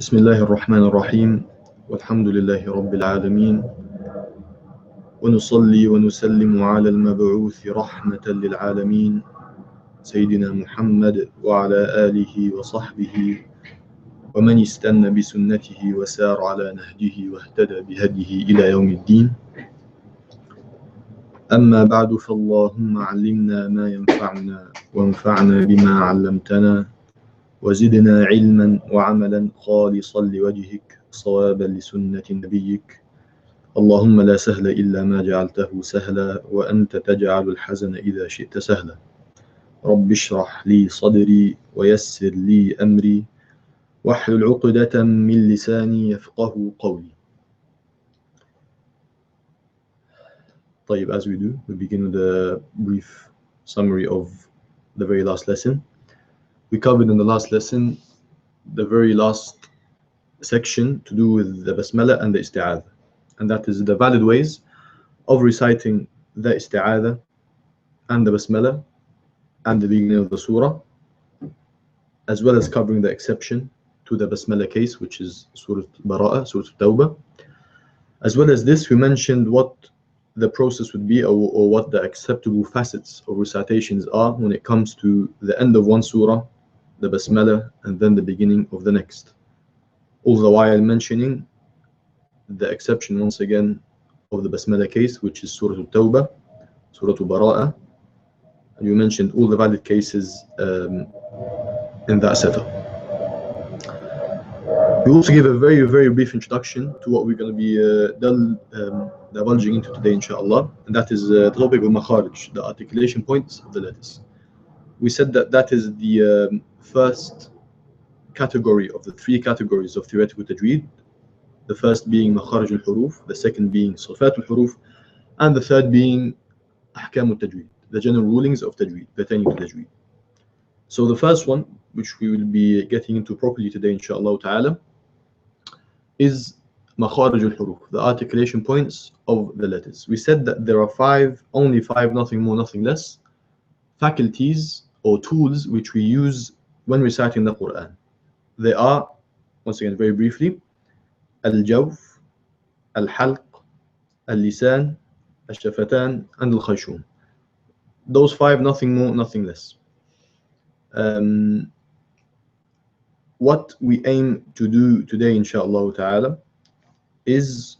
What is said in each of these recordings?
بسم الله الرحمن الرحيم والحمد لله رب العالمين ونصلي ونسلم على المبعوث رحمة للعالمين سيدنا محمد وعلى آله وصحبه ومن استنى بسنته وسار على نهجه واهتدى بهديه إلى يوم الدين. أما بعد فاللهم علمنا ما ينفعنا وانفعنا بما علمتنا وزدنا علما وعملا خالصا لوجهك صوابا لسنة نبيك. اللهم لا سهل إلا ما جعلته سهلا وأنت تجعل الحزن إذا شئت سهلا. رب اشرح لي صدري ويسر لي أمري واحلل عقدة من لساني يفقه قولي. طيب, as we do, we begin with a brief summary of the very last lesson. We covered in the last lesson the very last section to do with the basmala and the isti'adha, and that is the valid ways of reciting the isti'adha and the basmala and the beginning of the surah, as well as covering the exception to the basmala case, which is Surah Bara'ah, Surah Tawbah. As well as this, we mentioned what the process would be, or what the acceptable facets of recitations are when it comes to the end of one surah, the basmala, and then the beginning of the next. All the while mentioning the exception once again of the basmala case, which is Surah Tawbah, Surah Bara'ah. And you mentioned all the valid cases in that setup. We also give a very, very brief introduction to what we're going to be divulging into today, inshallah, and that is the topic of makharij, the articulation points of the letters. We said that that is the first category of the three categories of theoretical tajweed, the first being makharij al-huruf, the second being sifat al-huruf, and the third being ahkam al-tajweed, the general rulings of tajweed pertaining to tajweed. So the first one, which we will be getting into properly today, inshallah ta'ala, is makharij al-huruf, the articulation points of the letters. We said that there are only five, nothing more, nothing less, faculties or tools which we use when reciting the Quran. They are, once again, very briefly, al-jawf, al-halq, al-lisan, al-shafatan, and al-khayshum. Those five, nothing more, nothing less. What we aim to do today, inshallah ta'ala, is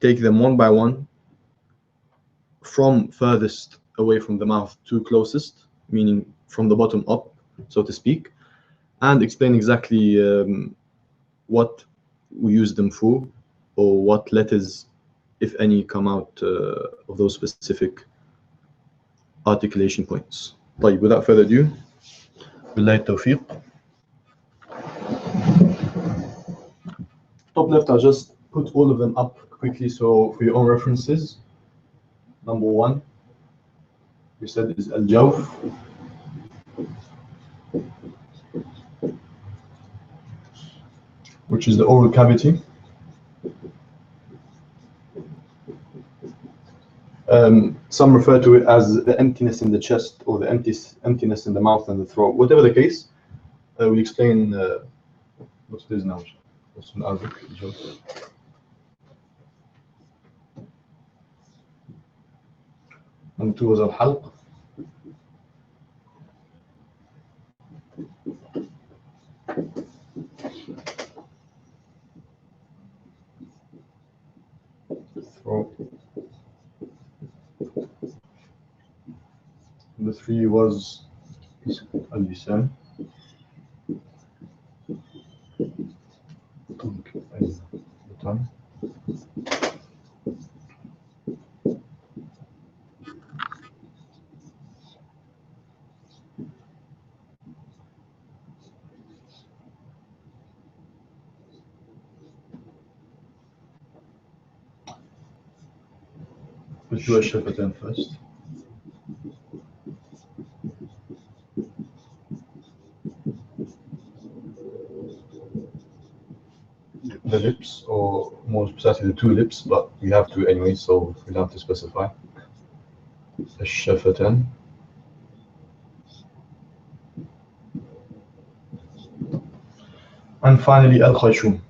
take them one by one from furthest away from the mouth to closest, meaning from the bottom up, so to speak, and explain exactly what we use them for, or what letters, if any, come out of those specific articulation points. طيب, without further ado, billahi tawfiq. Top left, I'll just put all of them up quickly so for your own references. Number one, we said, is al-jawf, which is the oral cavity. Some refer to it as the emptiness in the chest, or the emptiness in the mouth and the throat. Whatever the case, we'll explain what it is now. Number two was al-halq. Throat. Number three was al-lisan. The tongue. Let's do al-shafatan first. The lips, or more precisely the two lips, but we have to anyway, so we'll have to specify. Al-shafatan. And finally, al-khayshum.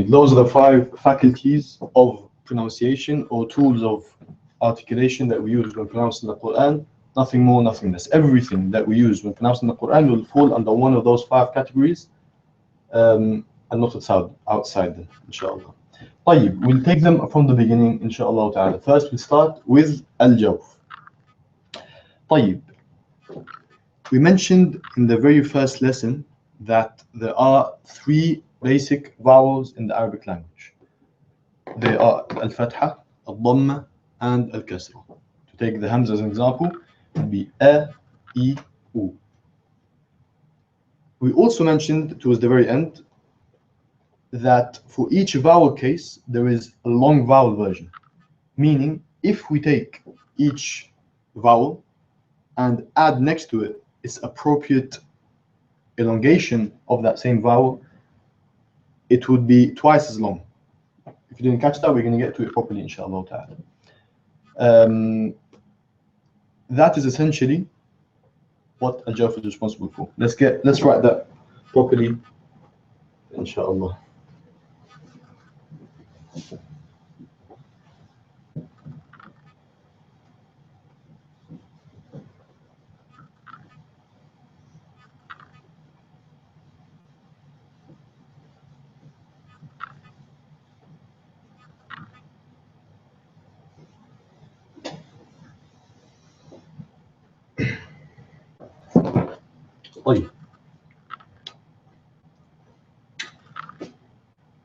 Those are the 5 faculties of pronunciation or tools of articulation that we use when pronouncing the Quran. Nothing more, nothing less. Everything that we use when pronouncing the Quran will fall under one of those 5 categories, and not outside them, inshallah. طيب, we'll take them from the beginning, inshallah ta'ala. First, we'll start with al-jawf. طيب, we mentioned in the very first lesson that there are 3 basic vowels in the Arabic language. They are al-fatha, al-dhamma, and al-kasra. To take the hamza as an example, it would be a, I, u. We also mentioned towards the very end that for each vowel case there is a long vowel version, meaning if we take each vowel and add next to it its appropriate elongation of that same vowel, it would be twice as long. If you didn't catch that, we're going to get to it properly, inshallah ta'ala. That is essentially what al-jawf is responsible for. Let's write that properly, inshallah.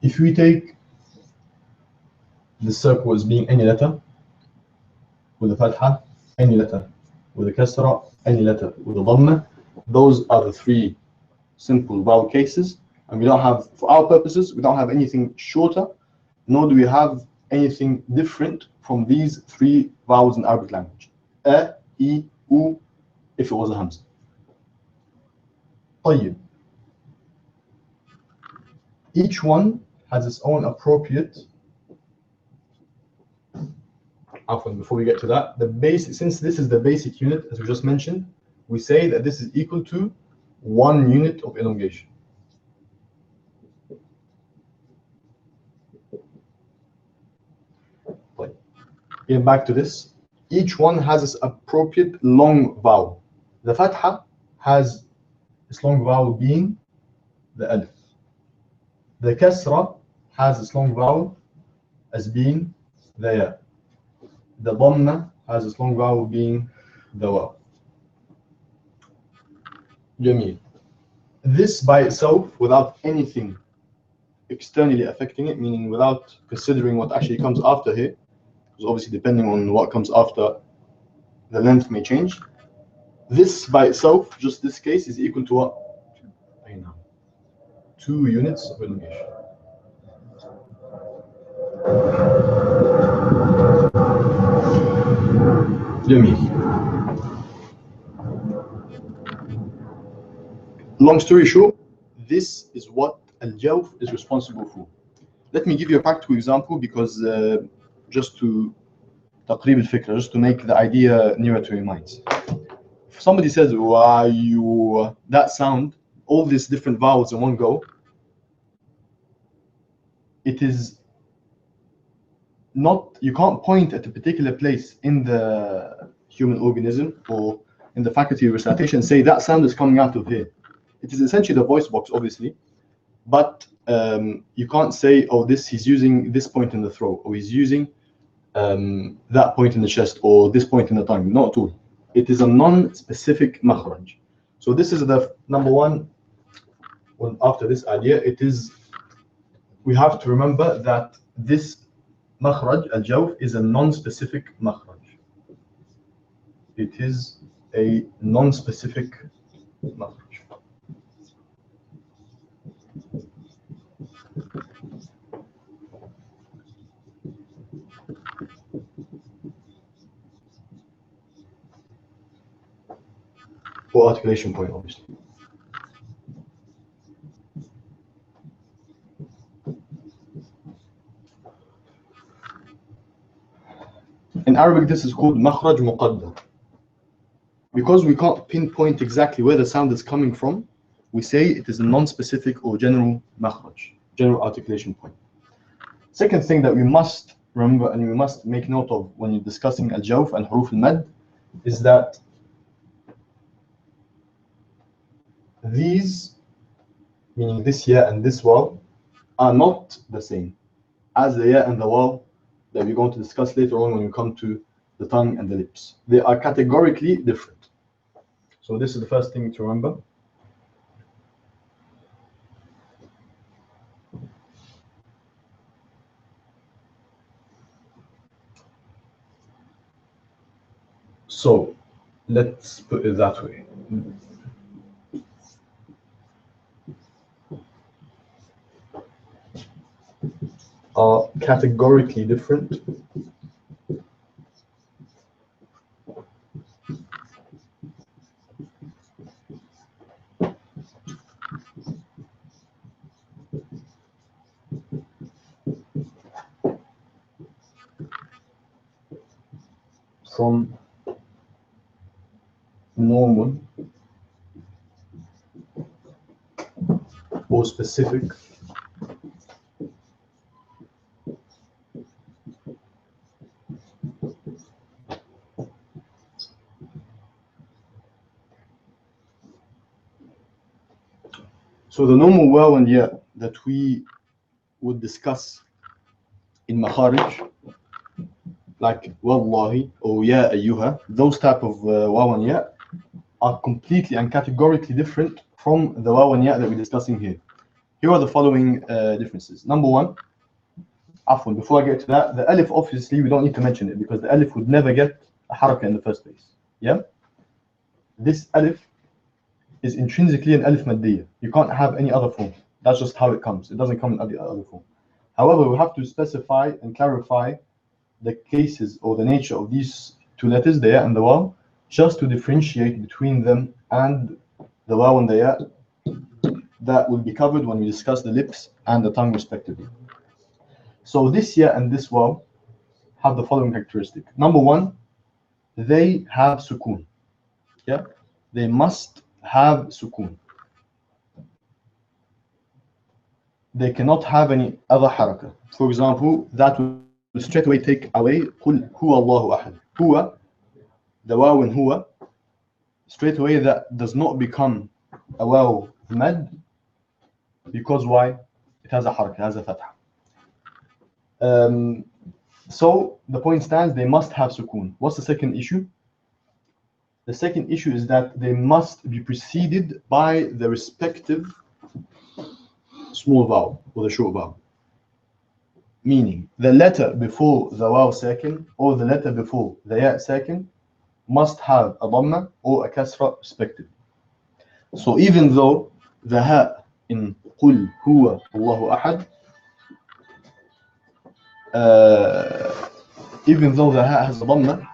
If we take the circle as being any letter with a fatha, any letter with a kasra, any letter with a dhamma, those are the 3 simple vowel cases, and we don't have, for our purposes, we don't have anything shorter, nor do we have anything different from these 3 vowels in Arabic language. A, I, U, if it was a hamza. طيب. Each one has its own appropriate. Before we get to that, since this is the basic unit, as we just mentioned, we say that this is equal to 1 unit of elongation. Getting back to this, each one has its appropriate long vowel. The fatha has its long vowel being the alif. The kasra has its long vowel as being the ya. The dhamma has its long vowel being the waw. Jameel. This by itself, without anything externally affecting it, meaning without considering what actually comes after here, because obviously depending on what comes after, the length may change. This by itself, just this case, is equal to what? 2 units of elongation. Jameel. Long story short, this is what al-jawf is responsible for. Let me give you a practical example, because just to taqrib al-fikra, just to make the idea nearer to your minds. If somebody says that sound, all these different vowels in one go, it is not, you can't point at a particular place in the human organism or in the faculty of recitation and say that sound is coming out of here. It is essentially the voice box, obviously, but you can't say, oh, he's using this point in the throat, or he's using that point in the chest, or this point in the tongue. Not at all. It is a non-specific makhraj. So this is the number one. Well, after this idea, we have to remember that this makhraj, al-jawf, is a non-specific makhraj. It is a non-specific makhraj. or articulation point, obviously. In Arabic, this is called makhraj muqaddar. Because we can't pinpoint exactly where the sound is coming from, we say it is a non-specific or general makhraj, general articulation point. Second thing that we must remember and we must make note of when you're discussing al-jawf and huruf al-mad is that these, meaning this ya and this waw, are not the same as the ya and the waw that we're going to discuss later on when we come to the tongue and the lips. They are categorically different. So this is the first thing to remember. So let's put it that way. Are categorically different from normal or specific So the normal waw and ya that we would discuss in makharij, like wallahi or ya ayyuha, those type of waw and ya are completely and categorically different from the waw and ya that we're discussing here. Here are the following differences. Number one, afwan, before I get to that, the alif, obviously we don't need to mention it because the alif would never get a haraka in the first place. Yeah? This alif is intrinsically an alif maddiyah. You can't have any other form. That's just how it comes. It doesn't come in any other form. However, we have to specify and clarify the cases or the nature of these two letters, the ya and the waw, just to differentiate between them and the waw and the ya that will be covered when we discuss the lips and the tongue respectively. So this ya and this waw have the following characteristic. Number one, they have sukoon. Yeah, they must have sukoon. They cannot have any other haraka. For example, that will straight away take away قُلْ هُوَ اللَّهُ أَحَدٌ. Huwa, the waw in huwa, straight away that does not become a waw mad because why? It has a haraka, it has a fatha. So the point stands, they must have sukoon. What's the second issue? The second issue is that they must be preceded by the respective small vowel or the short vowel. Meaning, the letter before the waw sakin or the letter before the ya sakin must have a dhamma or a kasra respectively. So even though the ha in قُلْ هُوَ اللَّهُ أَحَدٌ, even though the ha has a dhamma,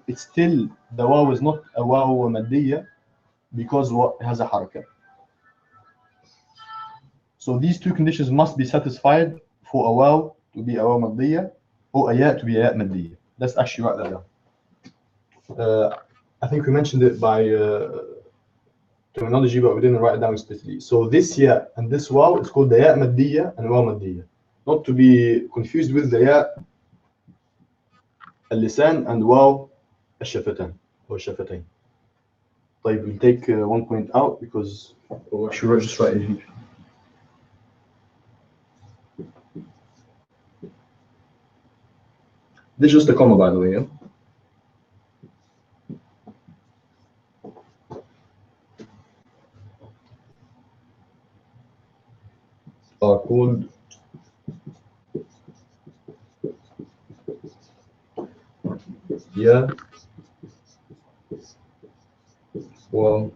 it's still, the waw is not a waw madiyya because it has a haraka. So these two conditions must be satisfied for a waw to be a waw madiyya or a ya to be a ya madiyya. Let's actually write that down. I think we mentioned it by terminology, but we didn't write it down explicitly. So this ya and this waw is called the ya madiyya and waw madiyya, not to be confused with the ya al-lisan and waw al-shafatan or shafatayn. طيب, we'll take 1 point out because I should just write it here. This is just a comma, by the way. Yeah? Are called ya waw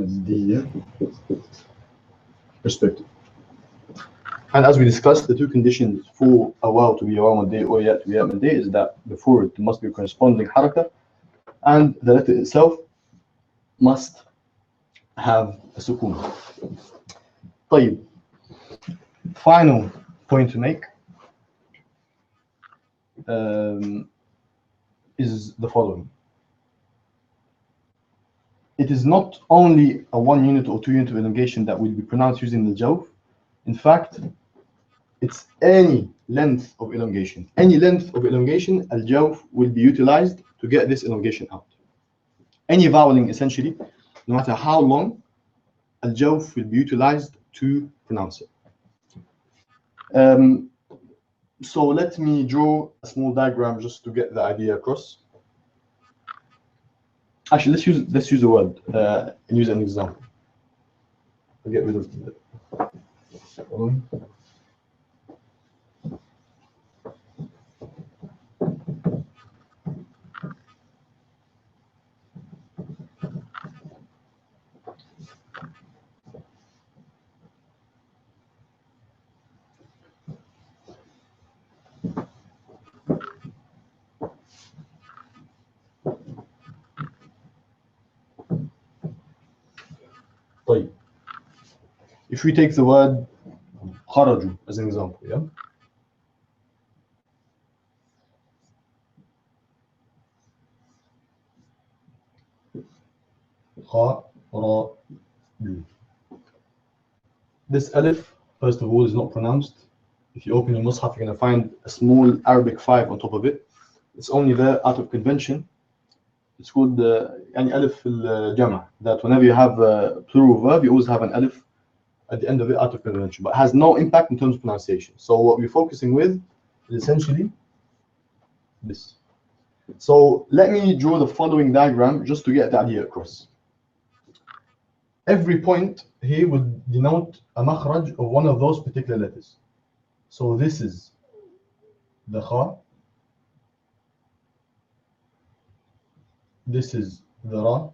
مادية perspective. And as we discussed, the two conditions for a واو to be واو مادية or ياء to be ياء مادية is that before it must be corresponding حركة and the letter itself must have a سكون. طيب, final point to make is the following. It is not only a 1 unit or 2 unit of elongation that will be pronounced using the jawf. In fact, it's any length of elongation. Any length of elongation, al-jawf will be utilized to get this elongation out. Any voweling, essentially, no matter how long, al-jawf will be utilized to pronounce it. So let me draw a small diagram just to get the idea across. Actually, let's use a word and use an example. I'll get rid of the طيب. If we take the word خرجوا as an example, yeah? خرجوا. This alif, first of all, is not pronounced. If you open your mushaf, you're going to find a small Arabic 5 on top of it. It's only there out of convention. It's called يعني alif الجمع, that whenever you have a plural verb, you always have an alif at the end of it out of convention, but has no impact in terms of pronunciation. So what we're focusing with is essentially this. So let me draw the following diagram just to get the idea across. Every point here would denote a makhraj of one of those particular letters. So this is the kha, this is the ra,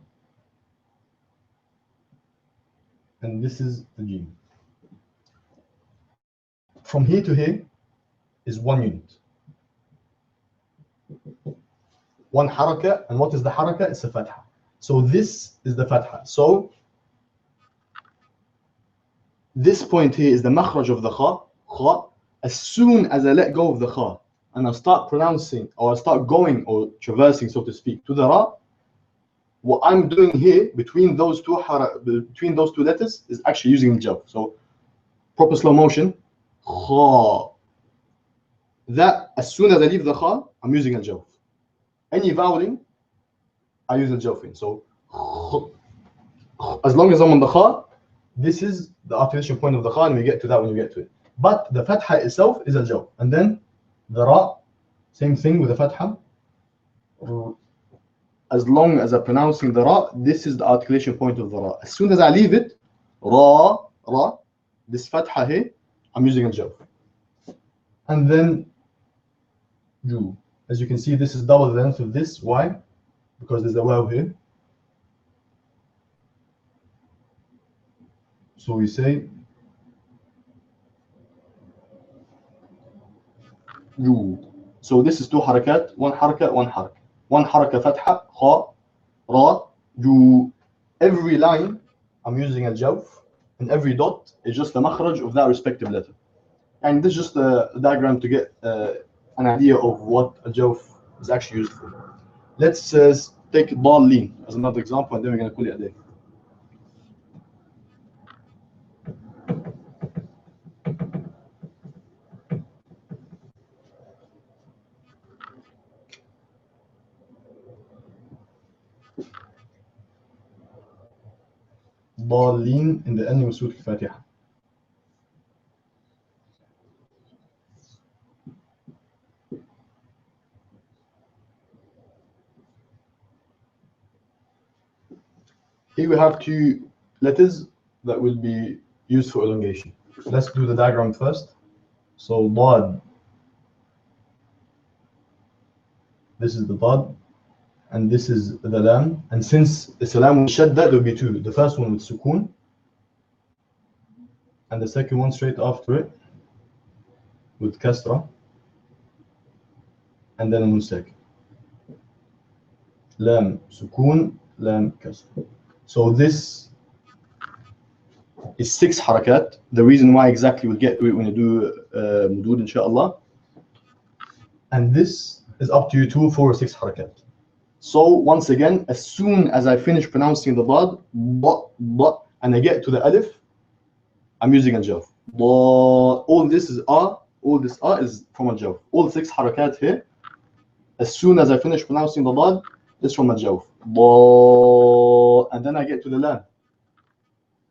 and this is the jim. From here to here is 1 unit. One haraka, and what is the haraka? It's a fatha. So this is the fatha. So this point here is the makhraj of the kha. As soon as I let go of the kha and I start pronouncing, or I start going or traversing, so to speak, to the ra, what I'm doing here between those two letters is actually using jawf. So proper slow motion, kha. That as soon as I leave the kha, I'm using a jawf. Any voweling, I use a jawf in. So as long as I'm on the kha, this is the articulation point of the kha, and we get to that when we get to it. But the fatha itself is a jawf. And then the ra, same thing with the fatha. As long as I'm pronouncing the ra, this is the articulation point of the ra. As soon as I leave it, ra, this fatha here, I'm using a jawf. And then ju. As you can see, this is double the length of this. Why? Because there's a waw here. So we say ju. So this is 2 harakat, 1 haraka, 1 haraka. 1 haraka fatha, kha, ra, ju. Every line I'm using a jawf, and every dot is just the makhraj of that respective letter. And this is just a diagram to get an idea of what a jawf is actually used for. Let's take ضالين as another example, and then we're going to call it a day. ضالين in the ending of Surah Al-Fatiha. Here we have 2 letters that will be used for elongation. Let's do the diagram first. So dad, this is the dad, and this is the lam. And since it's a lam with shadda, there will be two. The first one with sukun, and the second one straight after it with kasra, and then a nun sakin. Lam sukun, lam kasra. So this is 6 harakat. The reason why exactly we'll get to it when you do mudud, inshallah. And this is up to you 2, 4, or 6 harakat. So once again, as soon as I finish pronouncing the dad, and I get to the alif, I'm using a jawf. All this is all this is from a jawf. All 6 harakat here, as soon as I finish pronouncing the dad, it's from a jawf. And then I get to the lam.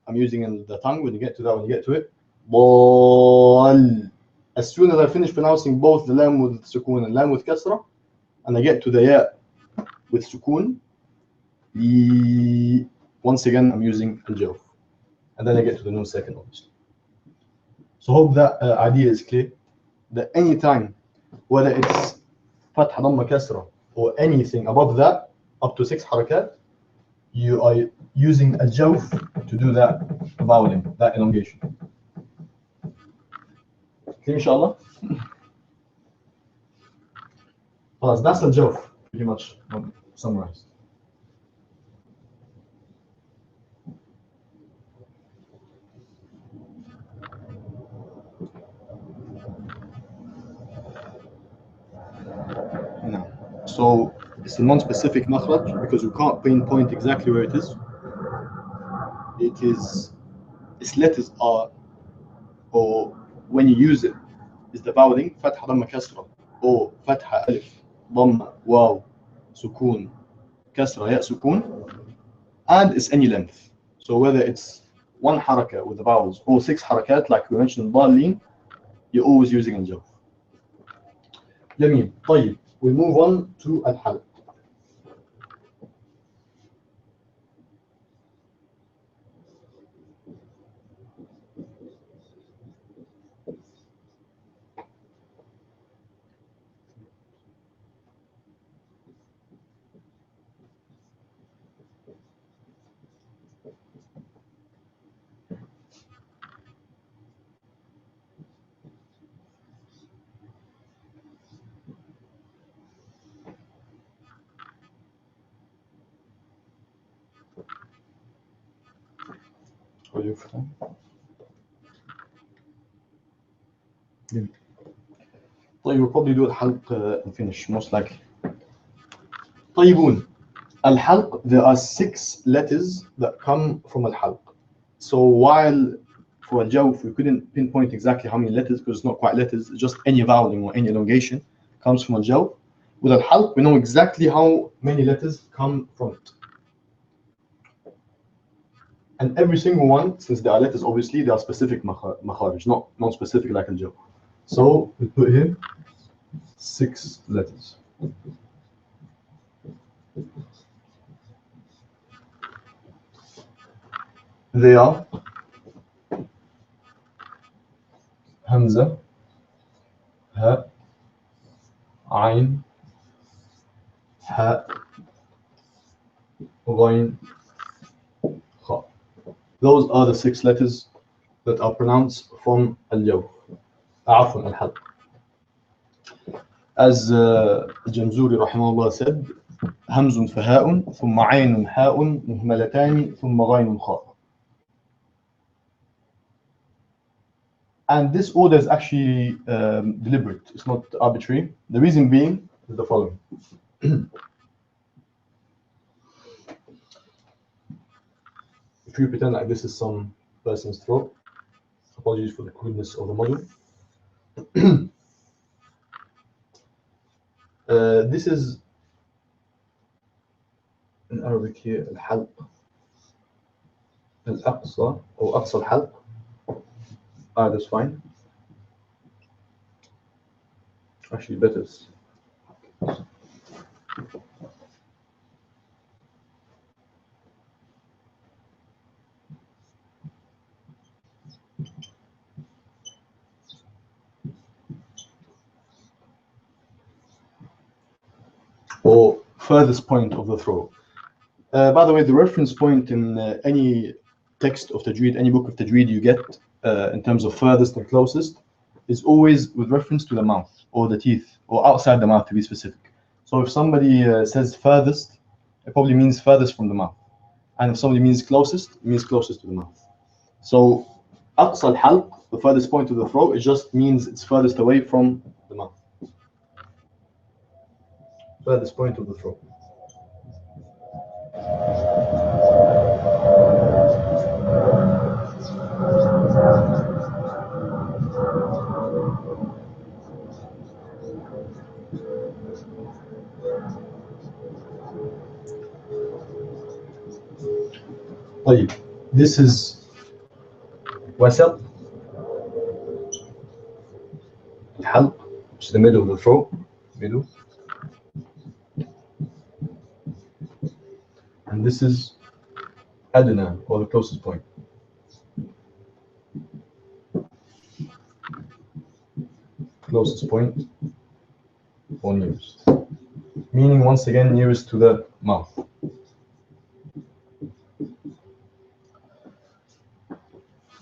I'm using the tongue when you get to that, when you get to it. As soon as I finish pronouncing both the lam with sukun and lam with kasra, and I get to the ya with sukun, once again I'm using al-jawf. And then I get to the nun sakin, obviously. So hope that idea is clear. That any time, whether it's fatha, dhamma, kasra, or anything above that, up to 6 harakat, you are using al-jawf to do that vowelling, that elongation. Clear, inshallah? Well, that's al-jawf, pretty much summarized. Now, so it's a non-specific makhraj because we can't pinpoint exactly where it is. Its letters are, or when you use it, is the vowelling fatha, dhamma, kasra, or fatha, alif, dhamma, waw, sukun, kasra, ya, sukun, and it's any length. So whether it's 1 haraka with the vowels or 6 harakat, like we mentioned, dalin, you're always using al-jawf. Jameel. طيب, we move on to al-halq. طيب, we'll probably do al-halq and finish, most likely. طيبون. Al-halq, there are 6 letters that come from al-halq. So while for al-jawf we couldn't pinpoint exactly how many letters because it's not quite letters, it's just any vowelling or any elongation comes from al-jawf. With al-halq we know exactly how many letters come from it. And every single one, since they are letters, obviously they are specific makharij, not non-specific like al-jawf. So we put here 6 letters. They are Hamza, Ha, Ain, Ha, Ghain, Kha. Those are the 6 letters that are pronounced from al-jawf. Afwan, al-halq. As Jamzuri rahimahullah said, Hamzun faha'un, thumma aynun ha'un, muhmalatani, thumma ghainun kha. And this order is actually deliberate, it's not arbitrary. The reason being is the following. If you pretend like this is some person's throat, apologies for the crudeness of the model. This is in Arabic here, al-halq, al-aqsa, or aqsa al-halq. That's fine. Actually, better. Or furthest point of the throat. By the way, the reference point in any text of Tajweed, any book of Tajweed you get in terms of furthest and closest is always with reference to the mouth or the teeth or outside the mouth, to be specific. So if somebody says furthest, it probably means furthest from the mouth. And if somebody means closest, it means closest to the mouth. So أقصى الحلق, the furthest point of the throat, it just means it's furthest away from the mouth. Furthest point of the throat. طيب, this is وسط الحلق, which is the middle of the throat, middle. And this is Adna, or the closest point. Closest point or nearest. Meaning, once again, nearest to the mouth.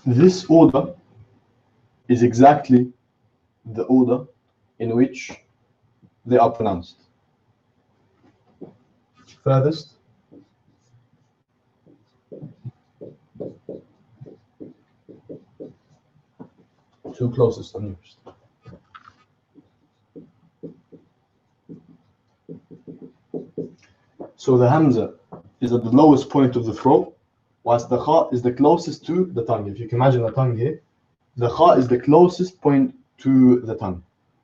This order is exactly the order in which they are pronounced. Furthest, to closest or nearest. So the Hamza is at the lowest point of the throat, whilst the Kha is the closest to the tongue. If you can imagine the tongue here, the Kha is the closest point to the tongue.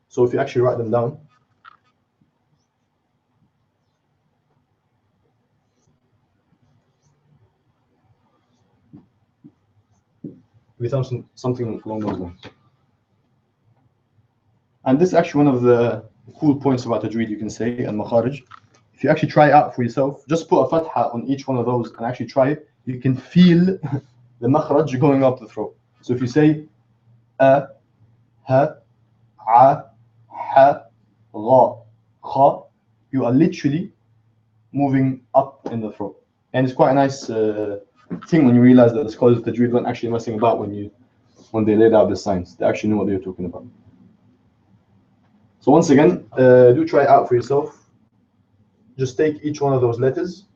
So if you actually write them down, we have something along those lines. And this is actually one of the cool points about Tajweed, you can say, and Makharij. If you actually try it out for yourself, just put a fatha on each one of those and actually try it, you can feel the makhraj going up the throat. So if you say a, ha, a, ha, gha, kha, you are literally moving up in the throat. And it's quite a nice thing when you realize that the scholars of Tajweed weren't actually messing about when they laid out the science. They actually knew what they were talking about. So once again, do try it out for yourself. Just take each one of those letters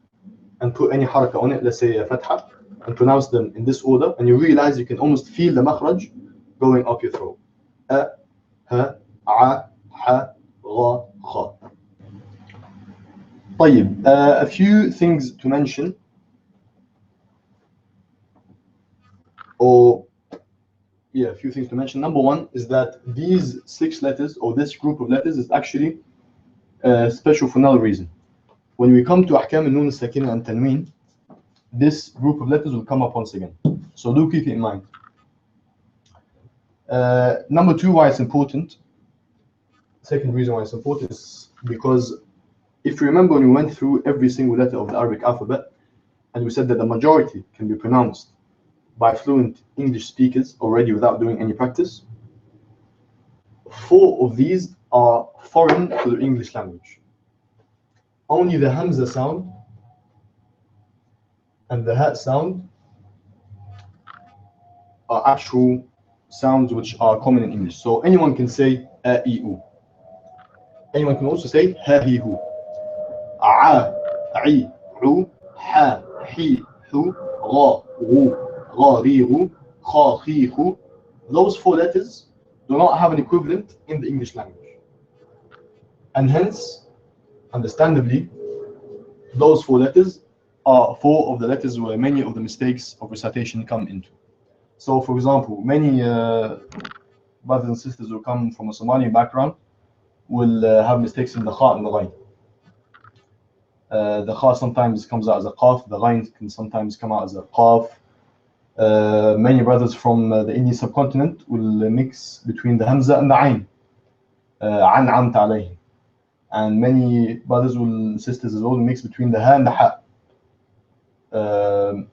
and put any haraka on it, let's say a fatha, and pronounce them in this order, and you realize you can almost feel the makhraj going up your throat. A, ha, a, ha, gha, kha. طيب, a few things to mention, a few things to mention. Number one is that these 6 letters, or this group of letters, is actually special for another reason. When we come to Ahkam al-Nun al-Sakina and Tanween, this group of letters will come up once again. So do keep it in mind. Number 2, why it's important. Second reason why it's important is because if you remember when we went through every single letter of the Arabic alphabet, and we said that the majority can be pronounced by fluent English speakers already without doing any practice, 4 of these are foreign to the English language. Only the Hamza sound and the Ha sound are actual sounds which are common in English. So anyone can say a, I, u. Anyone can also say ha, hi, hu. A, I, u, ha, hi, hu, ra, ru, ra, ri, ru, kha, khi, hu. Those 4 letters do not have an equivalent in the English language. And hence, understandably, those 4 letters are 4 of the letters where many of the mistakes of recitation come into. So, for example, many brothers and sisters who come from a Somali background will have mistakes in the kha and the ghain. The kha sometimes comes out as a qaf, the ghain can sometimes come out as a qaf. Many brothers from the Indian subcontinent will mix between the hamza and the ayn. An'amta alayhim. And many brothers and sisters as well mix between the ha and the ha.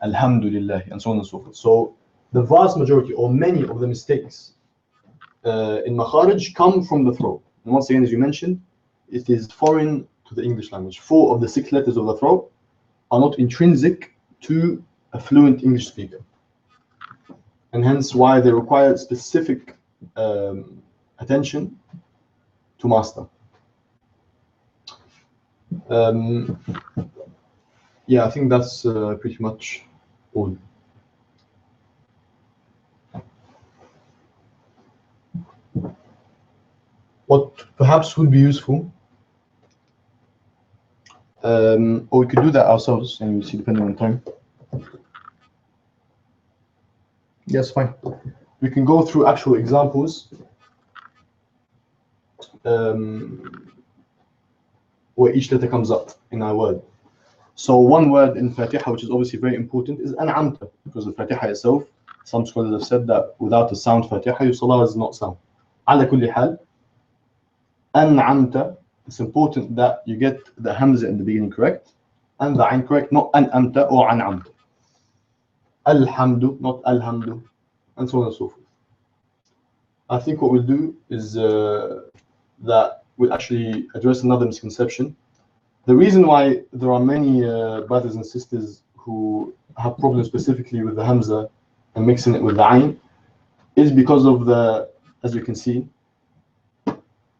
Alhamdulillah, and so on and so forth. So the vast majority or many of the mistakes in makharij come from the throat. And once again, as you mentioned, it is foreign to the English language. 4 of the 6 letters of the throat are not intrinsic to a fluent English speaker, and hence why they require specific attention to master. Yeah, I think that's pretty much all. What perhaps would be useful, or we could do that ourselves, and we'll see depending on time. Yes, fine. We can go through actual examples where each letter comes up in our word. So one word in Fatiha, which is obviously very important, is an'amta, because the Fatiha itself, some scholars have said that without a sound Fatiha, your salah is not sound. Ala kulli hal, an'amta, it's important that you get the hamza in the beginning correct, and the ayn correct, not an'amta or an'amta. Alhamdu, not alhamdu, and so on and so forth. I think what we'll do is that we'll actually address another misconception. The reason why there are many brothers and sisters who have problems specifically with the hamza and mixing it with the ayn is because of the, as you can see,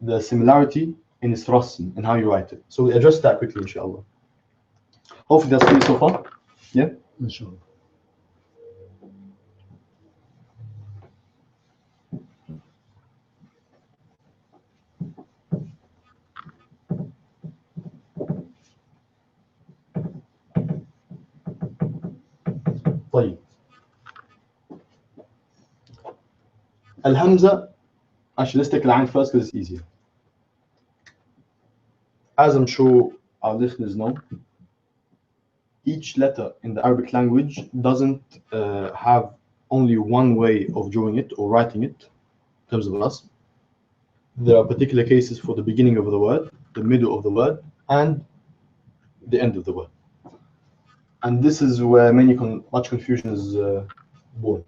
the similarity in its rasm and how you write it. So we'll address that quickly, inshallah. Hopefully that's clear so far. Yeah, inshallah. طيب. Al-Hamza, actually let's take the ayn first because it's easier. As I'm sure our listeners know, each letter in the Arabic language doesn't have only one way of drawing it or writing it in terms of rasm. There are particular cases for the beginning of the word, the middle of the word, and the end of the word. And this is where much confusion is born.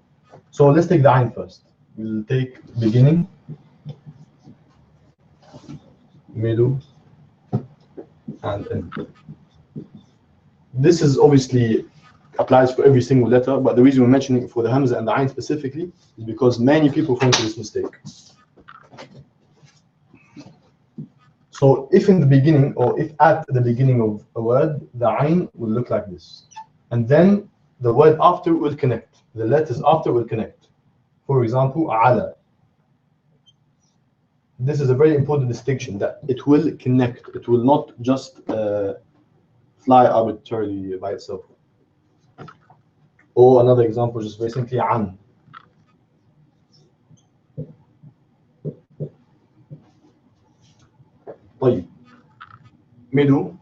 So let's take the ayn first. We'll take beginning, middle, and end. This is obviously applies for every single letter, but the reason we're mentioning it for the hamza and the ayn specifically is because many people fall into this mistake. So if in the beginning, or if at the beginning of a word, the ayn will look like this, and then the word after will connect, the letters after will connect. For example, ala. This is a very important distinction, that it will connect, it will not just fly arbitrarily by itself. Or another example, just very simply, an. طيب. Middle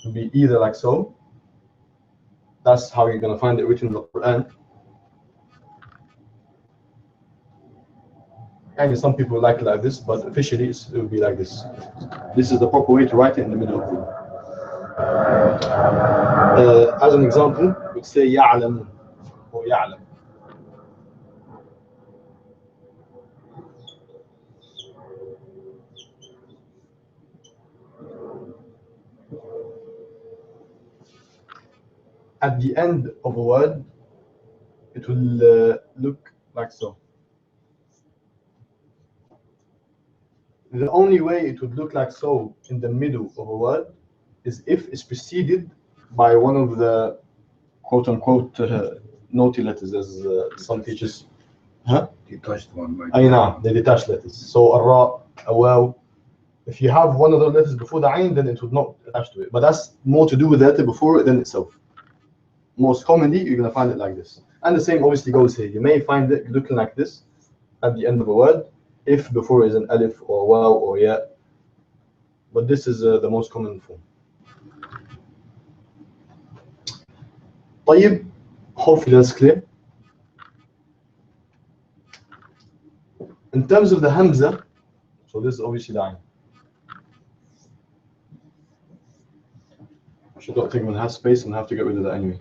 will be either like so. That's how you're going to find it written in the Quran. And some people like it like this, but officially it will be like this. This is the proper way to write it in the middle of the word. As an example, we'd say يعلم or يعلم. At the end of a word, it will look like so. The only way it would look like so in the middle of a word is if it's preceded by one of the quote-unquote naughty letters, as some teachers. Detached one. The detached letters. So a ra, a waw. If you have one of those letters before the ayn, then it would not attach to it. But that's more to do with the letter before it than itself. Most commonly, you're going to find it like this. And the same obviously goes here. You may find it looking like this at the end of a word, if before is an alif or waw or ya. But this is the most common form. طيب, hopefully that's clear. In terms of the hamza, so this is obviously the ayn. I don't think I'm going to have space and have to get rid of that anyway.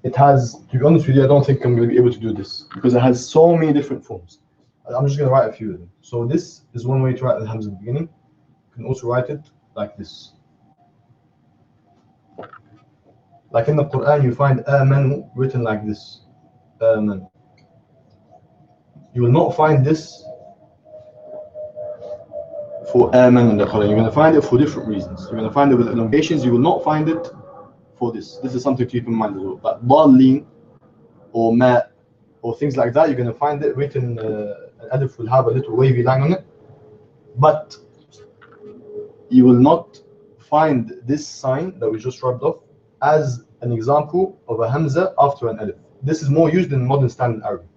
it has, to be honest with you, I don't think I'm going to be able to do this because it has so many different forms. I'm just going to write a few of them. So this is one way to write the hamza at the beginning. You can also write it like this. Like in the Quran, you find amanu written like this. Aman. You will not find this for aman in the Quran. You're going to find it for different reasons. You're going to find it with elongations. You will not find it for this. This is something to keep in mind as well. But dalin or ma or things like that, you're going to find it written, an alif will have a little wavy line on it. But you will not find this sign that we just rubbed off as an example of a hamza after an alif. This is more used in modern standard Arabic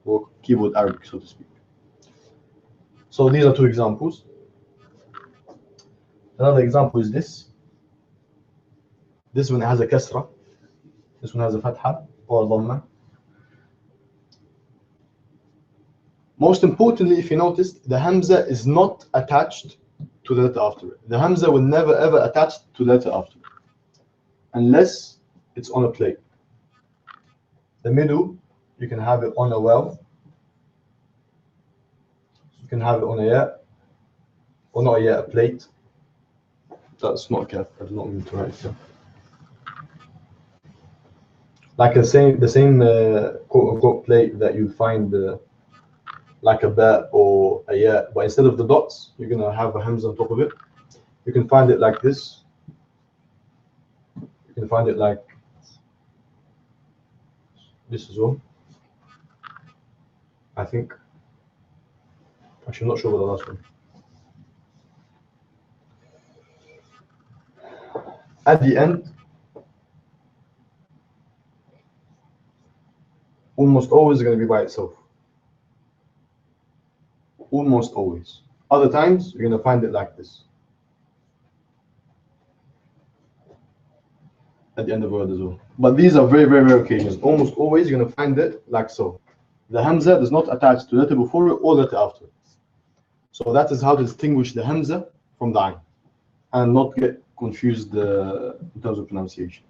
or keyboard Arabic, so to speak. So these are two examples. Another example is this. This one has a kasra. This one has a fatha or a dhamma. Most importantly, if you noticed, the hamza is not attached to the letter after it. The hamza will never ever attach to the letter after it, unless it's on a plate. The middle, you can have it on a waw. You can have it on a ya, or not a ya, a plate. That's not a kaf. I do not mean to write it. Like the same quote unquote plate that you find like a ba or a ya, but instead of the dots, you're gonna have a hamza on top of it. You can find it like this. You can find it like this as well. I think. Actually, I'm not sure about the last one. At the end, almost always going to be by itself. Almost always. Other times, you're going to find it like this. At the end of the word as well. But these are very, very rare occasions. Almost always, you're going to find it like so. The hamza does not attach to the letter before it or the letter after it. So that is how to distinguish the hamza from the ayn and not get confused in terms of pronunciation.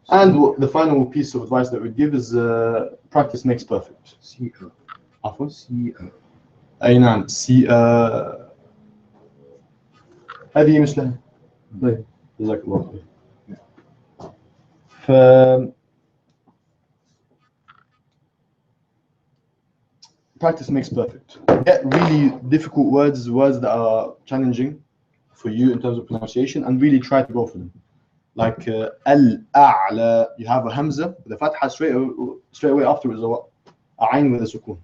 And the final piece of advice that we give is practice makes perfect. عفوا أي نعم هذه مثلها طيب جزاك الله خير. Practice makes perfect. Get really difficult words that are challenging for you in terms of pronunciation, and really try to go for them. Like al-a'la, you have a hamza with a fatha straight away afterwards, a ayn with a sukun.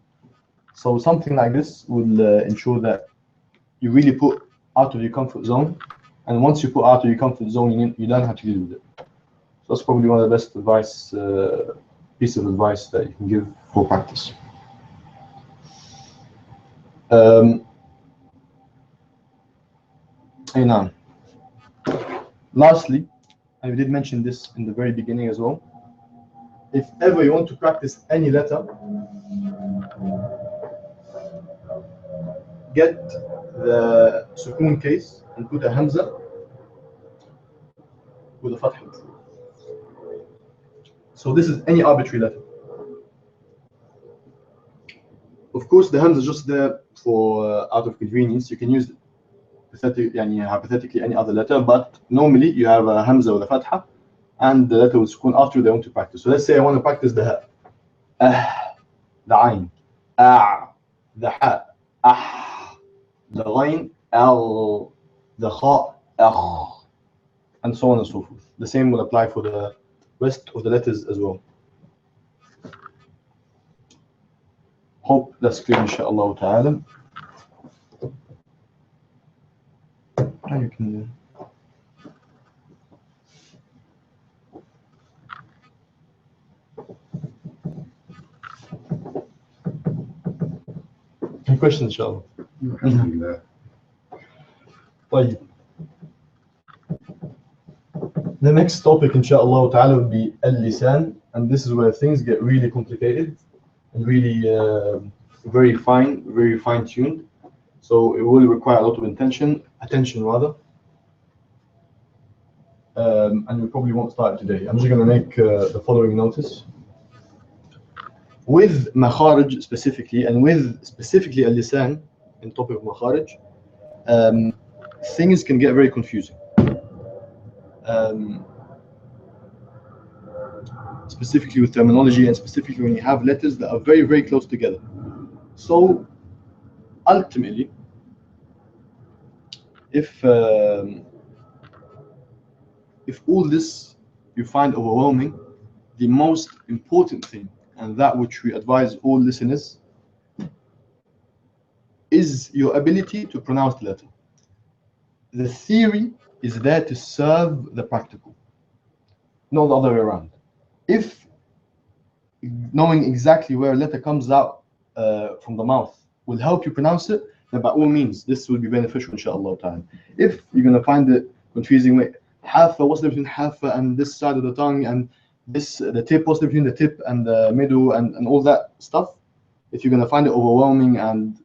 So something like this will ensure that you really put out of your comfort zone, and once you put out of your comfort zone, you learn how to deal with it. So that's probably one of the best advice, piece of advice that you can give for practice. Lastly, and we did mention this in the very beginning as well, if ever you want to practice any letter, get the sukun case and put a hamza with a fatha. So this is any arbitrary letter. Of course, the hamza is just there for out of convenience. You can use hypothetically any other letter, but normally you have a hamza with a fatha and the letter with sukun after they want to practice. So let's say I want to practice the ha, the ayn, the ha, the ghain, al, the kha, and so on and so forth. The same will apply for the rest of the letters as well. Hope that's clear, inshallah ta'ala. Now you can any questions, inshallah? Alhamdulillah. طيب. The next topic, inshallah ta'ala, will be al-lisan, and this is where things get really complicated and really very fine-tuned. So it will require a lot of attention rather. and we probably won't start today. I'm just going to make the following notice. With makharij specifically, and with specifically al-lisan, in topic of makharij, things can get very confusing. Specifically with terminology, and specifically when you have letters that are very, very close together. So ultimately, if all this you find overwhelming, the most important thing, and that which we advise all listeners, is your ability to pronounce the letter. The theory is there to serve the practical, not the other way around. If knowing exactly where a letter comes out from the mouth will help you pronounce it, then by all means, this will be beneficial, inshallah ta'ala. If you're going to find it confusing, wait, hafa, what's the difference between hafa and this side of the tongue, and this, the tip, what's the difference between the tip and the middle, and all that stuff, if you're going to find it overwhelming, and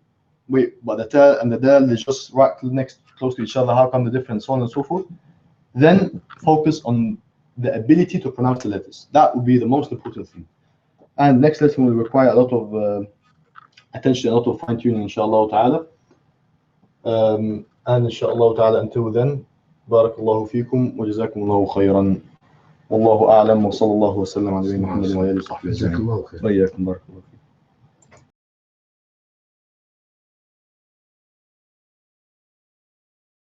wait, but the ta and the dal is just right next, close to each other, how come the difference, so on and so forth, then focus on the ability to pronounce the letters. That would be the most important thing. And next lesson will require a lot of attention, a lot of fine-tuning, inshallah ta'ala. And inshallah ta'ala, until then, barakallahu feekum wa jazakumullahu khayran. Wallahu a'lam wa sallallahu wa sallam ala nabiyyina Muhammad wa alihi wa sahbihi ajma'in. جزاك الله خير. Wa iyyakum, barakallahu feekum.